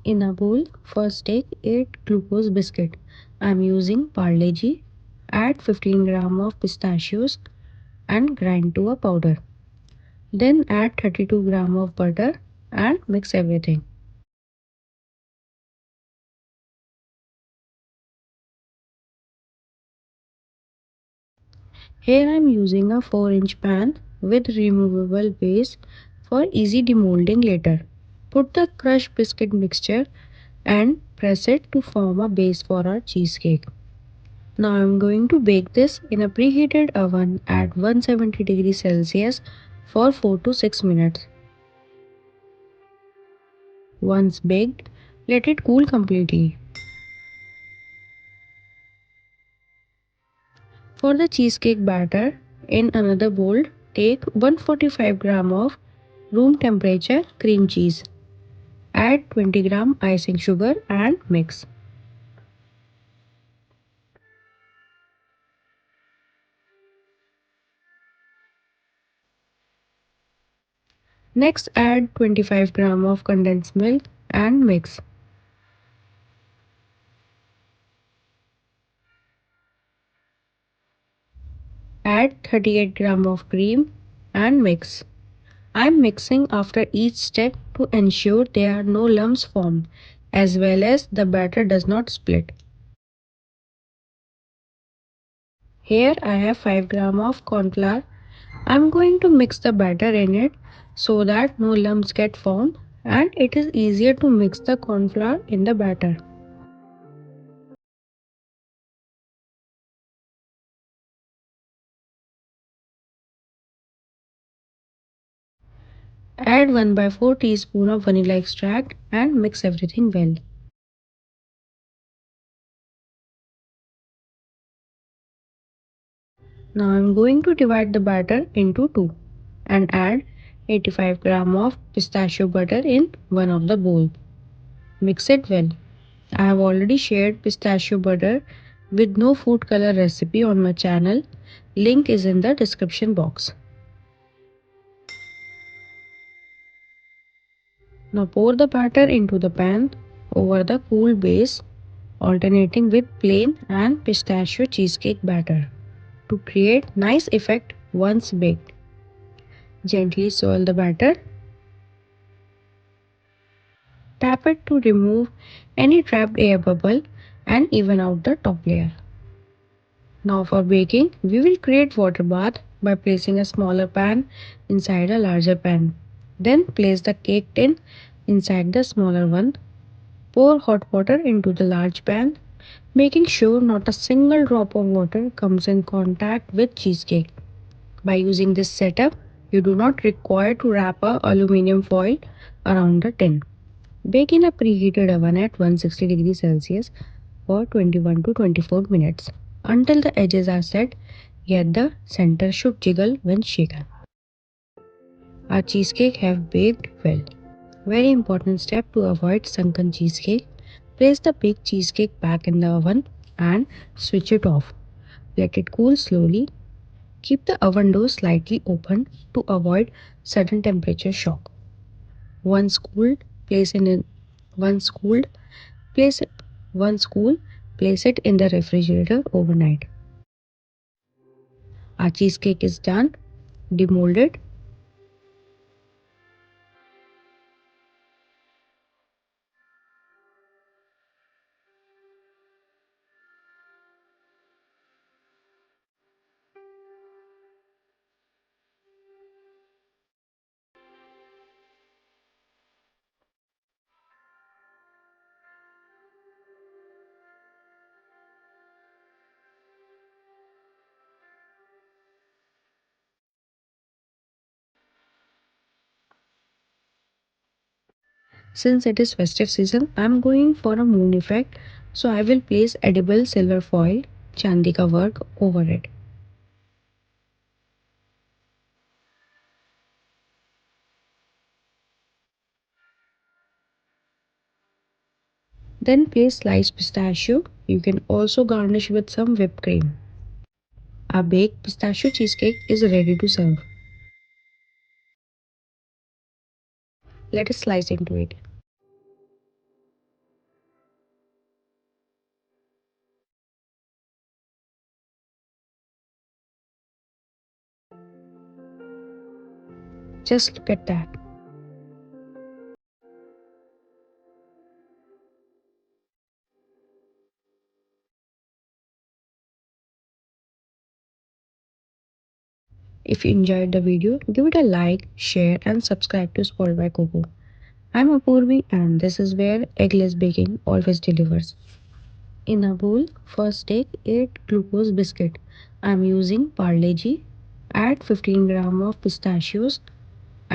In a bowl, first take 8 glucose biscuit. I'm using Parle-G. Add 15 gram of pistachios and grind to a powder. Then add 32 gram of butter and mix everything. Here I am using a 4-inch pan with removable base for easy demolding later. Put the crushed biscuit mixture and press it to form a base for our cheesecake. Now I am going to bake this in a preheated oven at 170 degrees Celsius for 4 to 6 minutes. Once baked, let it cool completely. For the cheesecake batter, in another bowl, take 145 gram of room temperature cream cheese. Add 20 gram icing sugar and mix. Next add 25 gram of condensed milk and mix. Add 38 gram of cream and mix. I'm mixing after each step to ensure there are no lumps formed as well as the batter does not split. Here I have 5 gram of cornflour. I'm going to mix the batter in it so that no lumps get formed and it is easier to mix the cornflour in the batter. Add 1 by 4 teaspoon of vanilla extract and mix everything well. Now I'm going to divide the batter into two and add 85 gram of pistachio butter in one of the bowl. Mix it well. I have already shared pistachio butter with no food color recipe on my channel. Link is in the description box. Now pour the batter into the pan over the cool base, alternating with plain and pistachio cheesecake batter to create nice effect once baked. Gently swirl the batter. Tap it to remove any trapped air bubble and even out the top layer. Now for baking, we will create water bath by placing a smaller pan inside a larger pan. Then place the cake tin inside the smaller one. Pour hot water into the large pan, making sure not a single drop of water comes in contact with cheesecake. By using this setup, you do not require to wrap a aluminum foil around the tin. Bake in a preheated oven at 160 degrees Celsius for 21 to 24 minutes until the edges are set, yet the center should jiggle when shaken. Our cheesecake have baked well. Very important step to avoid sunken cheesecake. Place the baked cheesecake back in the oven and switch it off. Let it cool slowly. Keep the oven door slightly open to avoid sudden temperature shock. Once cooled, place in once cooled, place it once cool, place it in the refrigerator overnight. Our cheesecake is done. Demold it. Since it is festive season, I am going for a moon effect, so I will place edible silver foil chandika work over it. Then place sliced pistachio. You can also garnish with some whipped cream. Our baked pistachio cheesecake is ready to serve. Let us slice into it. Just look at that. If you enjoyed the video, give it a like, share, and subscribe to Spoiled by Coco. I'm Apurvi, and this is where eggless baking always delivers. In a bowl, first take 8 glucose biscuit. I'm using Parle G. Add 15 gram of pistachios